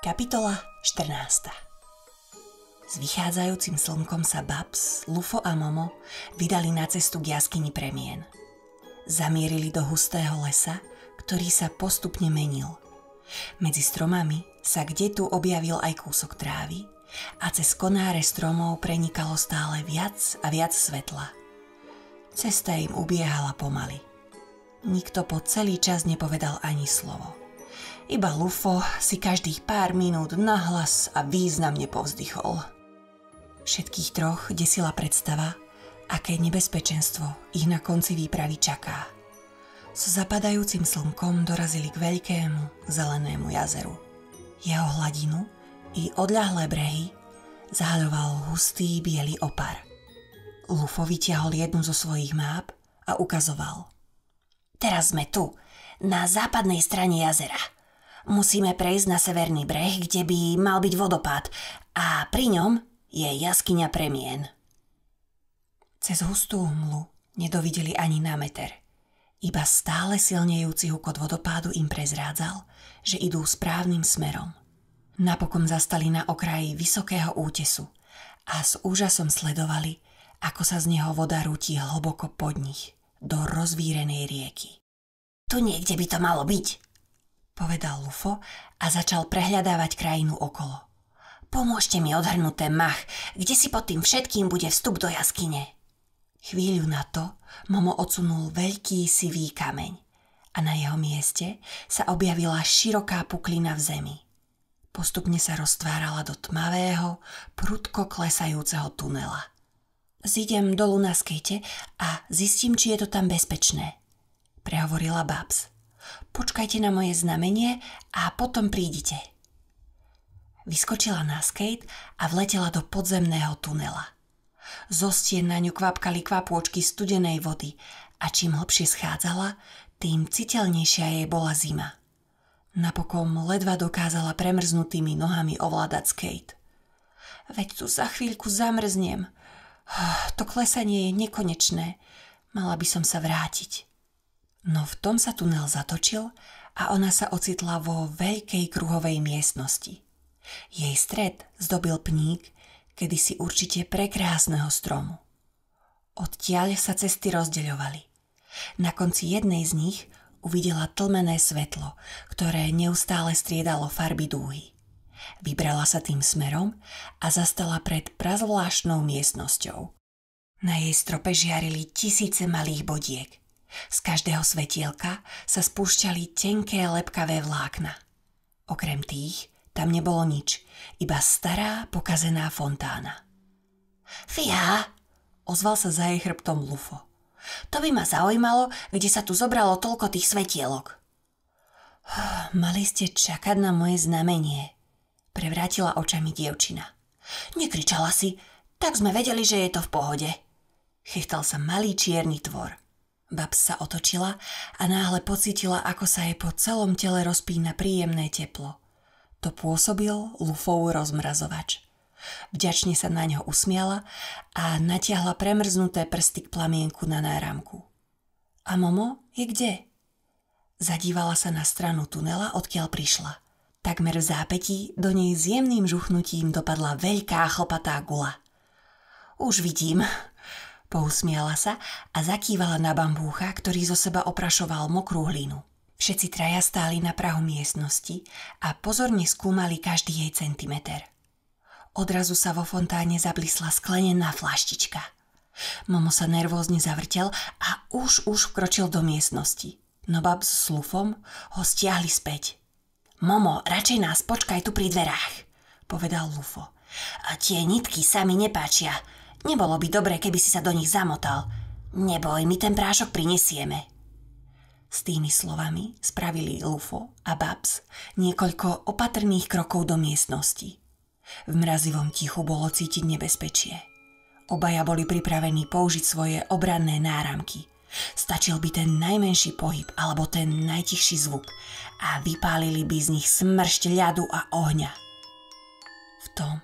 Kapitola 14. S vychádzajúcim slnkom sa Babs, Lufo a Momo vydali na cestu k jaskyni premien. Zamierili do hustého lesa, ktorý sa postupne menil. Medzi stromami sa kdetu objavil aj kúsok trávy a cez konáre stromov prenikalo stále viac a viac svetla. Cesta im ubiehala pomaly. Nikto po celý čas nepovedal ani slovo. Iba Lufo si každých pár minút nahlas a významne povzdychol. Všetkých troch desila predstava, aké nebezpečenstvo ich na konci výpravy čaká. So zapadajúcim slnkom dorazili k veľkému zelenému jazeru. Jeho hladinu i odľahlé brehy zahaľoval hustý biely opar. Lufo vytiahol jednu zo svojich máp a ukazoval. Teraz sme tu, na západnej strane jazera. Musíme prejsť na severný breh, kde by mal byť vodopád a pri ňom je jaskyňa premien. Cez hustú hmlu nedovideli ani na meter. Iba stále silnejúci hukot vodopádu im prezrádzal, že idú správnym smerom. Napokon zastali na okraji vysokého útesu a s úžasom sledovali, ako sa z neho voda rúti hlboko pod nich, do rozvírenej rieky. Tu niekde by to malo byť, povedal Lufo a začal prehľadávať krajinu okolo. Pomôžte mi odhrnúť ten mach, kde si pod tým všetkým bude vstup do jaskyne. Chvíľu na to Momo odsunul veľký sivý kameň a na jeho mieste sa objavila široká puklina v zemi. Postupne sa roztvárala do tmavého, prudko klesajúceho tunela. Zídem dolu na skejte a zistím, či je to tam bezpečné, prehovorila Babs. Počkajte na moje znamenie a potom prídite. Vyskočila na skejt a vletela do podzemného tunela. Zo stien na ňu kvapkali kvapôčky studenej vody a čím hlbšie schádzala, tým citeľnejšia jej bola zima. Napokon ledva dokázala premrznutými nohami ovládať skejt. Veď tu za chvíľku zamrznem. To klesanie je nekonečné. Mala by som sa vrátiť. No v tom sa tunel zatočil a ona sa ocitla vo veľkej kruhovej miestnosti. Jej stred zdobil pník, kedysi určite prekrásneho stromu. Odtiaľ sa cesty rozdeľovali. Na konci jednej z nich uvidela tlmené svetlo, ktoré neustále striedalo farby dúhy. Vybrala sa tým smerom a zastala pred prazvláštnou miestnosťou. Na jej strope žiarili tisíce malých bodiek. Z každého svetielka sa spúšťali tenké lepkavé vlákna. Okrem tých tam nebolo nič, iba stará pokazená fontána. Fíha, ozval sa za jej chrbtom Lufo. To by ma zaujímalo, kde sa tu zobralo toľko tých svetielok. Mali ste čakať na moje znamenie, prevrátila očami dievčina. Nekričala si, tak sme vedeli, že je to v pohode. Chechtal sa malý čierny tvor. Babs sa otočila a náhle pocítila, ako sa jej po celom tele rozpína príjemné teplo. To pôsobil Lufov rozmrazovač. Vďačne sa na ňo usmiala a natiahla premrznuté prsty k plamienku na náramku. A Momo je kde? Zadívala sa na stranu tunela, odkiaľ prišla. Takmer v zápätí do nej s jemným žuchnutím dopadla veľká chlpatá gula. Už vidím, pousmiala sa a zakývala na bambúcha, ktorý zo seba oprašoval mokrú hlinu. Všetci traja stáli na prahu miestnosti a pozorne skúmali každý jej centimeter. Odrazu sa vo fontáne zablisla sklenená fľaštička. Momo sa nervózne zavrtel a už vkročil do miestnosti, no Babs s Lufom ho stiahli späť. Momo, radšej nás počkaj tu pri dverách, povedal Lufo. A tie nitky sa mi nepáčia. Nebolo by dobre, keby si sa do nich zamotal. Neboj, my ten prášok prinesieme. S tými slovami spravili Lufo a Babs niekoľko opatrných krokov do miestnosti. V mrazivom tichu bolo cítiť nebezpečie. Obaja boli pripravení použiť svoje obranné náramky. Stačil by ten najmenší pohyb alebo ten najtichší zvuk a vypálili by z nich smršť ľadu a ohňa. V tom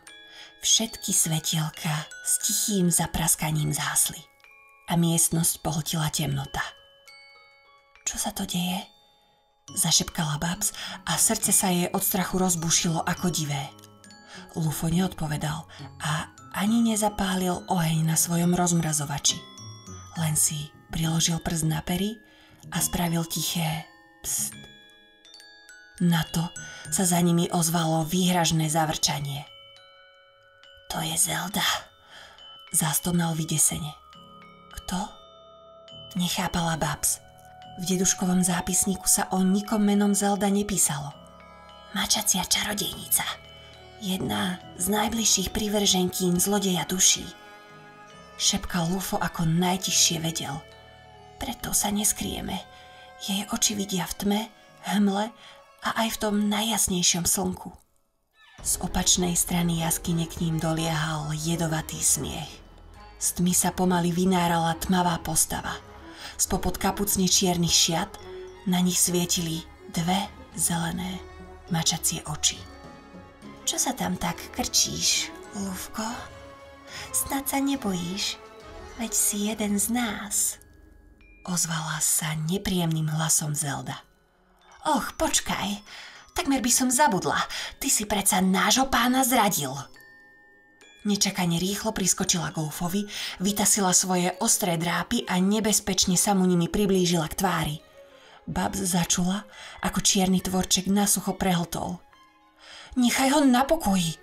všetky svetielka s tichým zapraskaním zhasli a miestnosť pohltila temnota. Čo sa to deje? zašepkala Babs a srdce sa jej od strachu rozbušilo ako divé. Lufo neodpovedal a ani nezapálil oheň na svojom rozmrazovači. Len si priložil prst na pery a spravil tiché pst. Na to sa za nimi ozvalo výhražné zavrčanie. To je Zelda, zastomnal vydesene. Kto? Nechápala Babs. V deduškovom zápisníku sa o nikom menom Zelda nepísalo. Mačacia čarodejnica. Jedna z najbližších privrženkín zlodeja duší. Šepkal Lufo ako najtižšie vedel. Preto sa neskryjeme. Jej oči vidia v tme, hmle a aj v tom najjasnejšom slnku. Z opačnej strany jaskyne k ním doliehal jedovatý smiech. Z tmy sa pomaly vynárala tmavá postava. Spopod kapucne čiernych šiat na nich svietili dve zelené mačacie oči. Čo sa tam tak krčíš, Lufko? Snad sa nebojíš, veď si jeden z nás. Ozvala sa nepríjemným hlasom Zelda. Och, počkaj, takmer by som zabudla, ty si predsa nášho pána zradil. Nečakane rýchlo priskočila k Lufovi, vytasila svoje ostré drápy a nebezpečne sa mu nimi priblížila k tvári. Babs začula, ako čierny tvorček nasucho prehltol. Nechaj ho na pokoji,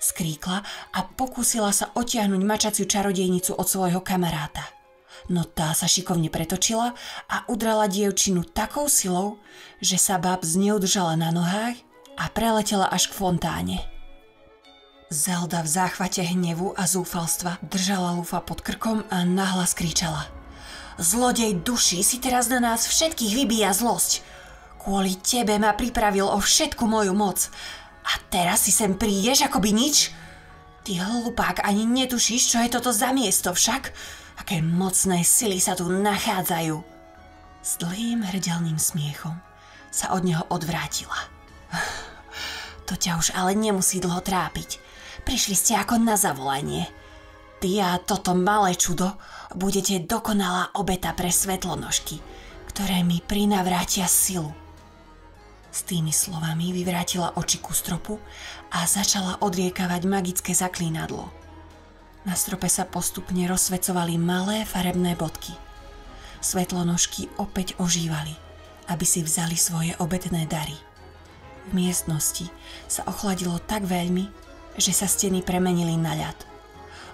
skríkla a pokúsila sa otiahnuť mačaciu čarodejnicu od svojho kamaráta. No tá sa šikovne pretočila a udrala dievčinu takou silou, že sa Babs neudržala na nohách a preletela až k fontáne. Zelda v záchvate hnevu a zúfalstva držala Lufa pod krkom a nahlas kričala. Zlodej duší si teraz na nás všetkých vybíja zlosť. Kvôli tebe ma pripravil o všetku moju moc. A teraz si sem prídeš akoby nič? Ty hlupák, ani netušíš, čo je toto za miesto však? Aké mocné sily sa tu nachádzajú. S dlhým hrdelným smiechom sa od neho odvrátila. To ťa už ale nemusí dlho trápiť. Prišli ste ako na zavolanie. Ty a toto malé čudo budete dokonalá obeta pre svetlonožky, ktoré mi prinavrátia silu. S tými slovami vyvrátila oči ku stropu a začala odriekavať magické zaklínadlo. Na strope sa postupne rozsvecovali malé farebné bodky. Svetlonožky opäť ožívali, aby si vzali svoje obetné dary. V miestnosti sa ochladilo tak veľmi, že sa steny premenili na ľad.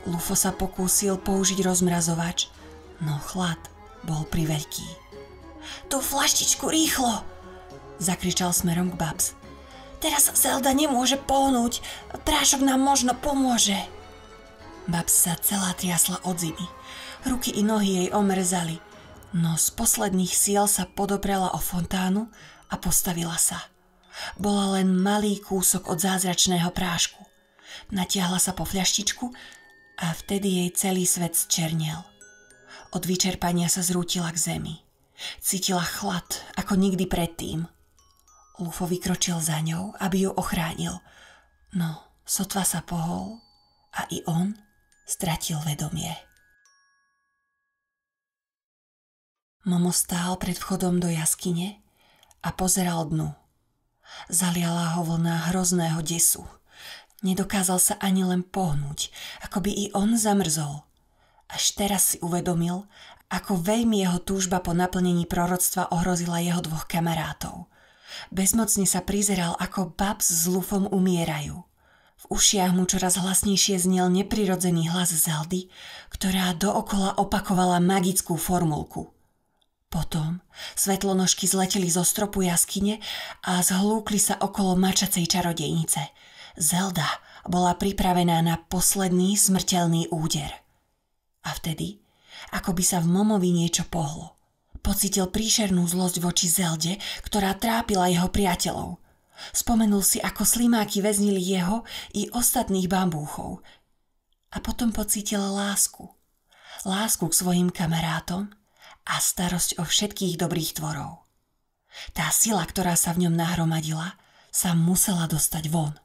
Lufo sa pokúsil použiť rozmrazovač, no chlad bol priveľký. Tu flaštičku rýchlo! Zakričal smerom k Babs. Teraz Zelda nemôže pohnúť, prášok nám možno pomôže. Babs sa celá triasla od zimy. Ruky i nohy jej omrzali, no z posledných síl sa podoprela o fontánu a postavila sa. Bola len malý kúsok od zázračného prášku. Natiahla sa po fľaštičku a vtedy jej celý svet zčernel. Od vyčerpania sa zrútila k zemi. Cítila chlad ako nikdy predtým. Lufo vykročil za ňou, aby ju ochránil, no sotva sa pohol a i on stratil vedomie. Momo stál pred vchodom do jaskyne a pozeral dnu. Zaliala ho vlna hrozného desu. Nedokázal sa ani len pohnúť, ako by i on zamrzol. Až teraz si uvedomil, ako veľmi jeho túžba po naplnení proroctva ohrozila jeho dvoch kamarátov. Bezmocne sa prizeral, ako Babs s Lufom umierajú. V ušiach mu čoraz hlasnejšie znel neprirodzený hlas Zeldy, ktorá dookola opakovala magickú formulku. Potom svetlonožky zleteli zo stropu jaskyne a zhlúkli sa okolo mačacej čarodejnice. Zelda bola pripravená na posledný smrteľný úder. A vtedy, ako by sa v Momovi niečo pohlo. Pocítil príšernú zlosť voči Zelde, ktorá trápila jeho priateľov. Spomenul si, ako slimáky väznili jeho i ostatných bambúchov. A potom pocítil lásku. Lásku k svojim kamarátom a starosť o všetkých dobrých tvorov. Tá sila, ktorá sa v ňom nahromadila, sa musela dostať von.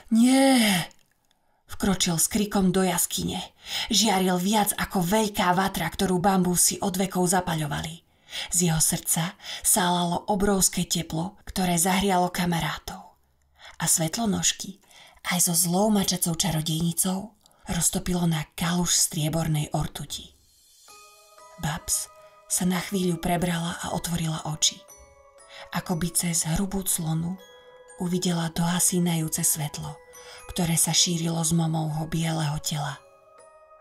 Nie! Vkročil s krikom do jaskyne. Žiaril viac ako veľká vatra, ktorú bambúsi od vekov zapaľovali. Z jeho srdca sálalo obrovské teplo, ktoré zahrialo kamarátov. A svetlonožky aj so zlou mačacou čarodejnicou roztopilo na kaluš striebornej ortuti. Babs sa na chvíľu prebrala a otvorila oči. Akoby cez hrubú clonu uvidela dohasínajúce svetlo, ktoré sa šírilo z momovho bieleho tela.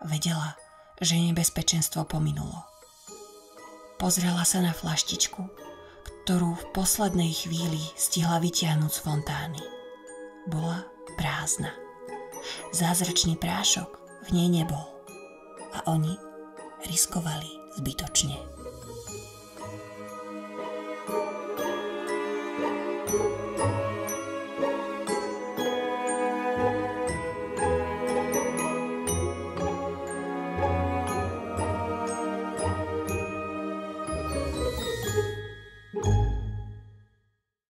Vedela, že nebezpečenstvo pominulo. Pozrela sa na flaštičku, ktorú v poslednej chvíli stihla vytiahnuť z fontány. Bola prázdna. Zázračný prášok v nej nebol. A oni riskovali zbytočne.